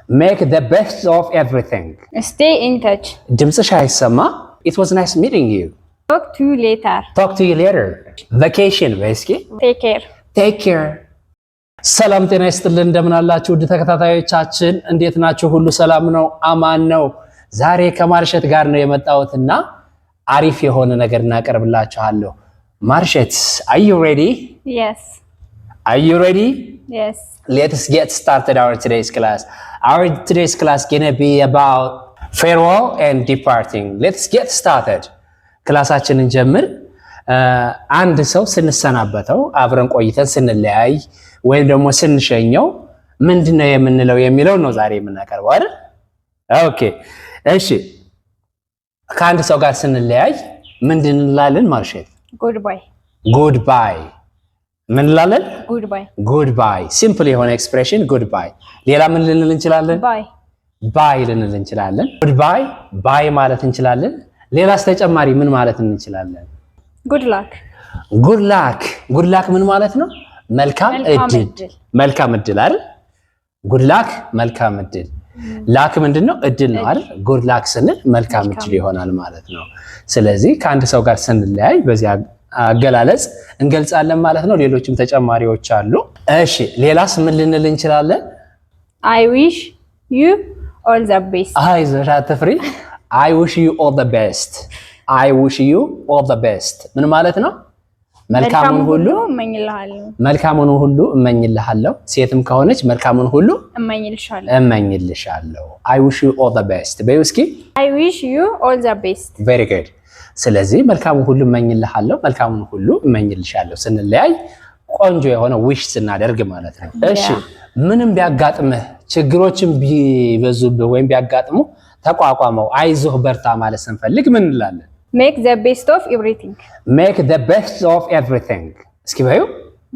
Make the best of everything. Stay in touch. ድምጽሽ አይሰማ? It was nice meeting you. Talk to you later. Talk to you later. Vacation በስኪ Take care. Take care. ሰላም ጤና ይስጥልን እንደምን አላችሁ ውድ ተከታታዮቻችን እንዴት ናችሁ ሁሉ ሰላም ነው አማን ነው ዛሬ ከማርሸት ጋር ነው የመጣሁትና አሪፍ የሆነ ነገር እናቀርብላችኋለሁ ማርሸት are you ready? Yes. Are you ready? Yes. Let's get started our today's class. Our today's class gonna be about farewell and departing. Let's get started. ክላሳችንን ጀምር አንድ ሰው ስንሰናበተው አብረን ቆይተን ስንለያይ ወይም ደግሞ ስንሸኘው ምንድነው የምንለው የሚለው ነው ዛሬ የምናቀርበው አይደል? ኦኬ እሺ ከአንድ ሰው ጋር ስንለያይ ምንድን እንላለን ማርሸት? Goodbye. Goodbye. ምን እንላለን? Goodbye. Goodbye. Simple የሆነ expression goodbye. ሌላ ምን ልንል እንችላለን? Bye. Bye ልንል እንችላለን። Goodbye, bye ማለት እንችላለን። ሌላስ ተጨማሪ ምን ማለት እንችላለን? Good luck. Good luck. Good luck ምን ማለት ነው? መልካም እድል። መልካም እድል አይደል? Good luck መልካም እድል። ላክ ምንድነው? እድል ነው አይደል? Good luck ስንል መልካም እድል ይሆናል ማለት ነው። ስለዚህ ከአንድ ሰው ጋር ስንለያይ በዚህ አገላለጽ እንገልጻለን ማለት ነው። ሌሎችም ተጨማሪዎች አሉ። እሺ ሌላስ ምን ልንል እንችላለን? I wish you all the best. አይዞሽ አትፍሪ። I wish you all the best. I wish you all the best. ምን ማለት ነው? መልካሙን ሁሉ እመኝልሃለሁ። መልካሙን ሁሉ እመኝልሃለሁ። ሴትም ከሆነች መልካሙን ሁሉ እመኝልሻለሁ። I wish you all the best. በይው እስኪ I wish you all the best. Very good. ስለዚህ መልካሙን ሁሉ እመኝልሃለሁ፣ መልካሙን ሁሉ እመኝልሻለሁ ስንለያይ ቆንጆ የሆነ ዊሽ ስናደርግ ማለት ነው። እሺ ምንም ቢያጋጥምህ ችግሮችን ቢበዙብህ ወይም ቢያጋጥሙ ተቋቋመው አይዞህ በርታ ማለት ስንፈልግ ምን እንላለን? Make the best of everything. Make the best of everything. እስኪ በዩ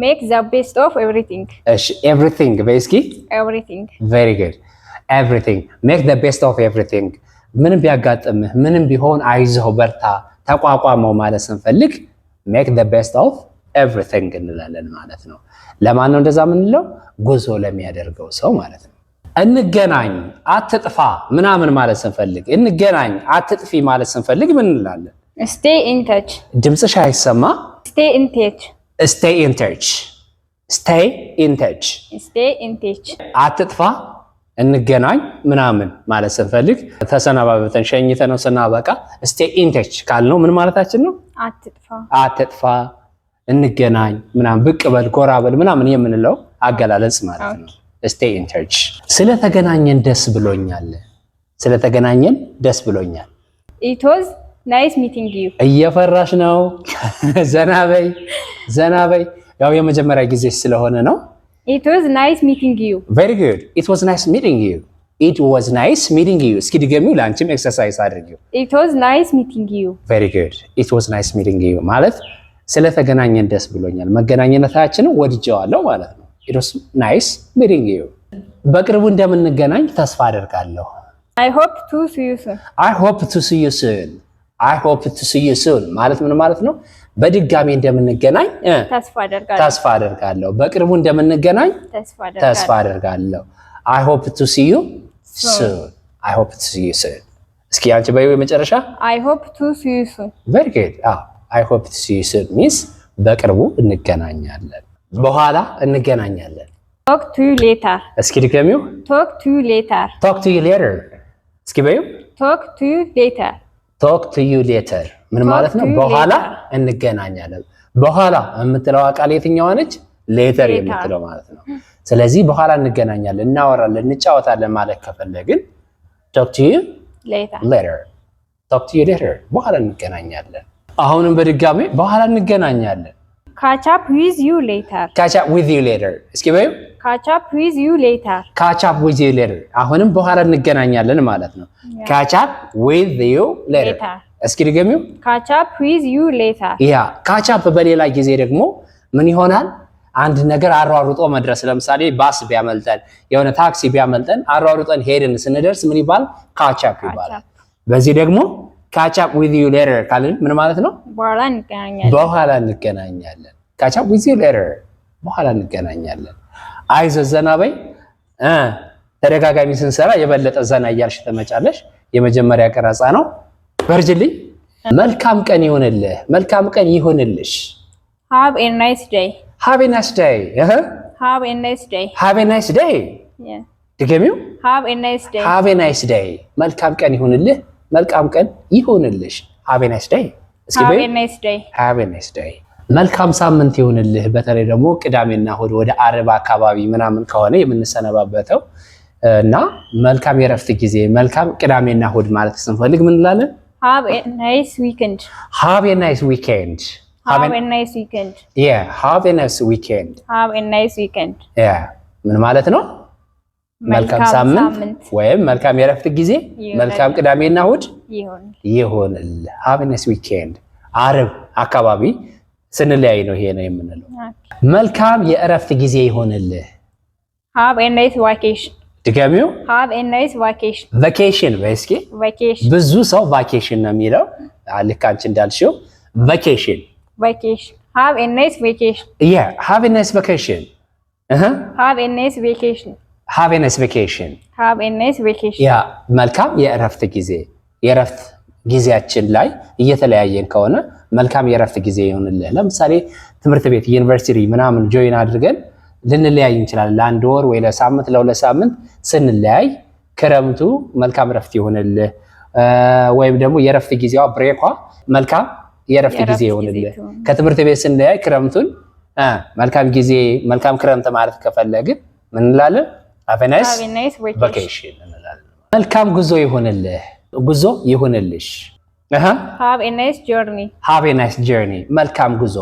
Make the best of everything. እሺ everything በይ እስኪ Everything. Very good. Everything. Make the best of everything. ምንም ቢያጋጥምህ ምንም ቢሆን አይዞህ በርታ ተቋቋመው ማለት ስንፈልግ make the best of everything እንላለን ማለት ነው። ለማን ነው እንደዛ የምንለው? ጉዞ ለሚያደርገው ሰው ማለት ነው። እንገናኝ አትጥፋ ምናምን ማለት ስንፈልግ እንገናኝ አትጥፊ ማለት ስንፈልግ ምን እንላለን? Stay in touch. ድምጽሽ አይሰማ? Stay in touch. Stay in touch. Stay in touch. Stay in touch. አትጥፋ እንገናኝ ምናምን ማለት ስንፈልግ ተሰናባበተን ሸኝተነው ስናበቃ stay in touch ካልነው ምን ማለታችን ነው? አትጥፋ እንገናኝ ምናምን ብቅ በል ጎራ በል ምናምን የምንለው አገላለጽ ማለት ነው። stay in touch። ስለተገናኘን ደስ ብሎኛል። ስለተገናኘን ደስ ብሎኛል። It was nice meeting you. እየፈራሽ ነው? ዘና በይ ያው የመጀመሪያ ጊዜ ስለሆነ ነው። It was nice meeting you. Very good. It was nice meeting you. It was nice meeting you. እስኪ ድገሚው ለአንቺም ኤክሰርሳይዝ አድርጊው። It was nice meeting you. Very good. It was nice meeting you ማለት ስለተገናኘን ደስ ብሎኛል መገናኘታችንን ወድጄዋለሁ ማለት ነው። It was nice meeting you. በቅርቡ እንደምንገናኝ ተስፋ አደርጋለሁ። I hope to see you soon. I hope to see you soon. I hope to see you soon ማለት ምን ማለት ነው? በድጋሚ እንደምንገናኝ ተስፋ አደርጋለሁ። በቅርቡ እንደምንገናኝ ተስፋ አደርጋለሁ። I hope to see you soon. I hope to see you soon. እስኪ አንቺ በይው የመጨረሻ I hope to see you soon. Very good. I hope to see you soon means በቅርቡ እንገናኛለን። በኋላ እንገናኛለን። Talk to you later. እስኪ ድገሚው። Talk to you later. Talk to you later. እስኪ በይው Talk to you later. Talk to you later ምን ማለት ነው? በኋላ እንገናኛለን። በኋላ የምትለው ቃል የትኛዋ ነች? ሌተር የምትለው ማለት ነው። ስለዚህ በኋላ እንገናኛለን፣ እናወራለን፣ እንጫወታለን ማለት ከፈለግን talk to you later. Talk to you later በኋላ እንገናኛለን። አሁንም በድጋሚ በኋላ እንገናኛለን። Catch up with you later. Catch up with you later. እስኪ በይው Catch up with you later. Catch up with you later አሁንም በኋላ እንገናኛለን ማለት ነው። Catch up with you later. እስኪ ድገሚው። Catch up with you later. ያ catch up በሌላ ጊዜ ደግሞ ምን ይሆናል? አንድ ነገር አሯሩጦ መድረስ። ለምሳሌ ባስ ቢያመልጠን የሆነ ታክሲ ቢያመልጠን አሯሩጠን ሄድን ስንደርስ ምን ይባላል? catch up ይባላል። በዚህ ደግሞ catch up with you later ካልን ምን ማለት ነው? በኋላ እንገናኛለን። catch up with you later በኋላ እንገናኛለን። አይዞህ ዘና በይ ተደጋጋሚ ስንሰራ የበለጠ ዘና እያልሽ ተመጫለሽ። የመጀመሪያ ቀረጻ ነው። በርጅልኝ። መልካም ቀን ይሁንልህ፣ መልካም ቀን ይሁንልሽ። Have a nice day. Have a nice day. Have a nice day. Have a nice day. Yeah. ድገሚው። Have a nice day. Have a nice day. መልካም ቀን ይሁንልህ፣ መልካም ቀን ይሁንልሽ። Have a nice day. Have a nice day. Have a nice day. መልካም ሳምንት ይሁንልህ። በተለይ ደግሞ ቅዳሜና እሑድ ወደ አርብ አካባቢ ምናምን ከሆነ የምንሰነባበተው እና መልካም የረፍት ጊዜ፣ መልካም ቅዳሜና እሑድ ማለት ስንፈልግ ምን እንላለን? Have a nice weekend. Have a nice weekend. Have a nice weekend. Yeah, have a nice weekend. Have a nice weekend. Yeah. ምን ማለት ነው? መልካም ሳምንት ወይም መልካም የረፍት ጊዜ፣ መልካም ቅዳሜና እሑድ ይሁንልህ። Have a nice weekend. አርብ አካባቢ ስንለያይ ነው ይሄ ነው የምንለው። መልካም የእረፍት ጊዜ ይሁንልህ። Have a nice vacation. ድገሚው። Have a nice vacation. ቫኬሽን በእስኪ Vacation. ብዙ ሰው ቫኬሽን ነው የሚለው። ልክ አንቺ እንዳልሽው ቫኬሽን። Vacation. Have a nice vacation. Yeah, have a nice vacation. Have a nice vacation. Have a nice vacation. Have a nice vacation. ያ መልካም የእረፍት ጊዜ። የእረፍት ጊዜያችን ላይ እየተለያየን ከሆነ መልካም የእረፍት ጊዜ ይሁንልህ። ለምሳሌ ትምህርት ቤት ዩኒቨርሲቲ ምናምን ጆይን አድርገን ልንለያይ እንችላለን። ለአንድ ወር ወይ ለሳምንት ለሁለት ሳምንት ስንለያይ ክረምቱ መልካም እረፍት ይሁንልህ፣ ወይም ደግሞ የእረፍት ጊዜዋ ብሬኳ መልካም የእረፍት ጊዜ ይሁንልህ። ከትምህርት ቤት ስንለያይ ክረምቱን መልካም ጊዜ መልካም ክረምት ማለት ከፈለግን ምን እንላለን? Have a nice vacation እንላለን። መልካም ጉዞ ይሁንልህ፣ ጉዞ ይሁንልሽ። Have a nice journey. Have a nice journey. መልካም ጉዞ።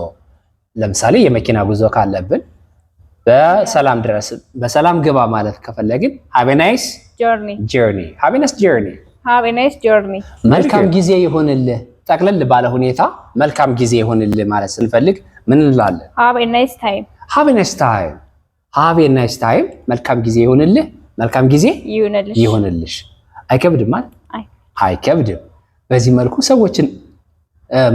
ለምሳሌ የመኪና ጉዞ ካለብን በሰላም ድረስ በሰላም ግባ ማለት ከፈለግን have a nice journey. Have a nice journey. Have a nice journey. መልካም ጊዜ ይሁንልህ። ጠቅለል ባለ ሁኔታ መልካም ጊዜ ይሁንልህ ማለት ስንፈልግ ምን እንላለን? Have a nice time. Have a nice time. Have a nice time. መልካም ጊዜ ይሁንልህ፣ መልካም ጊዜ ይሁንልሽ። አይከብድም ማለት አይከብድም። በዚህ መልኩ ሰዎችን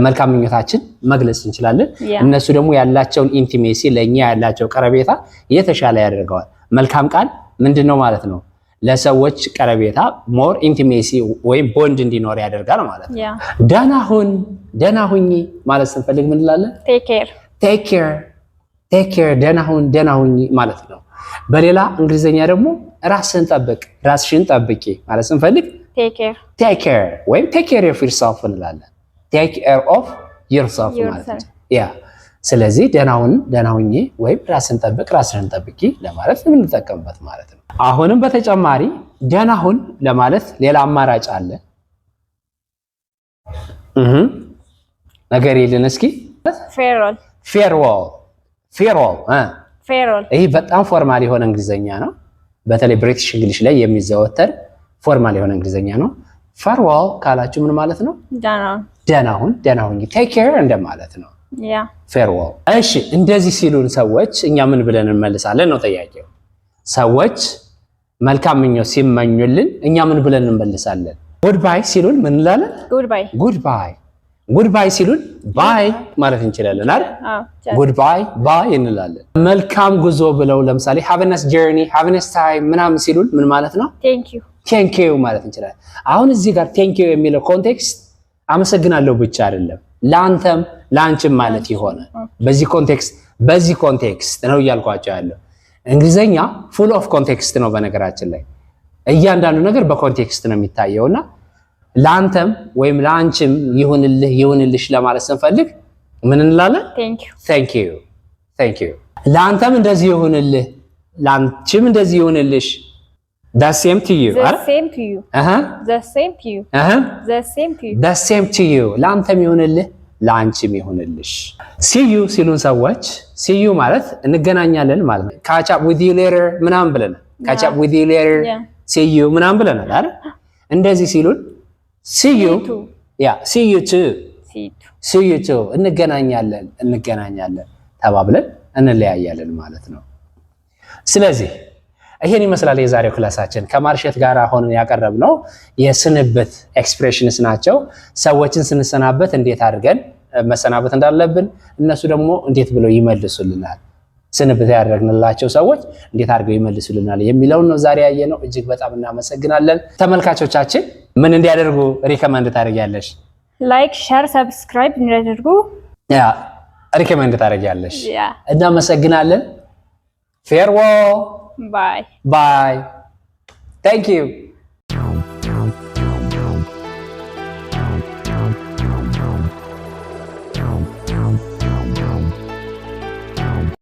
መልካም ምኞታችን መግለጽ እንችላለን። እነሱ ደግሞ ያላቸውን ኢንቲሜሲ ለኛ ያላቸው ቀረቤታ የተሻለ ያደርገዋል። መልካም ቃል ምንድነው ማለት ነው? ለሰዎች ቀረቤታ ሞር ኢንቲሜሲ ወይም ቦንድ እንዲኖር ያደርጋል ማለት ነው። ደህና ሁን፣ ደህና ሁኚ ማለት ስንፈልግ ምን እንላለን? Take care. ደህና ሁን፣ ደህና ሁኚ ማለት ነው። በሌላ እንግሊዘኛ ደግሞ ራስህን ጠብቅ፣ ራስሽን ጠብቂ ማለት ስንፈልግ take care ወይም take care of yourself እንላለን። take care of yourself ማለት ነው። ያ ስለዚህ ደህና ሁን፣ ደህና ሁኚ ወይም ራስህን ጠብቅ፣ ራስሽን ጠብቂ ለማለት የምንጠቀምበት ማለት ነው። አሁንም በተጨማሪ ደህና ሁን ለማለት ሌላ አማራጭ አለ። ነገር የለን እስኪ farewell ይሄ በጣም ፎርማል የሆነ እንግሊዘኛ ነው። በተለይ ብሪቲሽ እንግሊሽ ላይ የሚዘወተር ፎርማል የሆነ እንግሊዘኛ ነው። farewell ካላችሁ ምን ማለት ነው? ደህና ሁን፣ ደህና ሁኚ take care እንደማለት ነው። farewell። እሺ እንደዚህ ሲሉን ሰዎች እኛ ምን ብለን እንመልሳለን ነው ጥያቄው። ሰዎች መልካም ምኞት ሲመኙልን እኛ ምን ብለን እንመልሳለን? ጉድባይ ሲሉን ምን እንላለን? ጉድባይ ሲሉን ባይ ማለት እንችላለን አይደል? ጉድባይ ባይ እንላለን። መልካም ጉዞ ብለው ለምሳሌ have a nice journey, have a nice time ምናምን ሲሉን ምን ማለት ነው? thank you ማለት እንችላለን። አሁን እዚህ ጋር thank you የሚለው ኮንቴክስት አመሰግናለሁ ብቻ አይደለም፣ ላንተም ላንቺም ማለት ይሆነ። በዚህ ኮንቴክስት ነው እያልኳቸው ያለው። እንግሊዘኛ full of context ነው። በነገራችን ላይ እያንዳንዱ ነገር በኮንቴክስት ነው የሚታየውና ላንተም ወይም ላንቺም ይሁንልሽ ለማለት ስንፈልግ ምን እንላለን? thank you ላንተም እንደዚህ ይሁንልህ፣ ላንቺም እንደዚህ ይሁንልሽ። the same to you the same to you ላንተም ይሁንልህ፣ ላንቺም ይሁንልሽ። see you ሲሉን ሰዎች see you ማለት እንገናኛለን ማለት ነው። catch up with you later ምናምን ብለናል። catch up with you later see you ምናምን ብለናል አይደል? እንደዚህ ሲሉን see you too እንገናኛለን ተባብለን እንለያያለን ማለት ነው። ስለዚህ ይሄን ይመስላል የዛሬው ክላሳችን። ከማርሸት ጋር ሆነን ያቀረብነው የስንብት ኤክስፕሬሽንስ ናቸው። ሰዎችን ስንሰናበት እንዴት አድርገን መሰናበት እንዳለብን እነሱ ደግሞ እንዴት ብለው ይመልሱልናል። ስንብት ያደረግንላቸው ሰዎች እንዴት አድርገው ይመልሱልናል የሚለውን ነው ዛሬ ያየነው። እጅግ በጣም እናመሰግናለን። ተመልካቾቻችን ምን እንዲያደርጉ ሪከመንድ ታደርጊያለሽ? ላይክ፣ ሼር፣ ሰብስክራይብ እንዲያደርጉ ሪከመንድ ታደርጊያለሽ? ያ እናመሰግናለን። ፌርዌል ባይ ባይ። ታንክ ዩ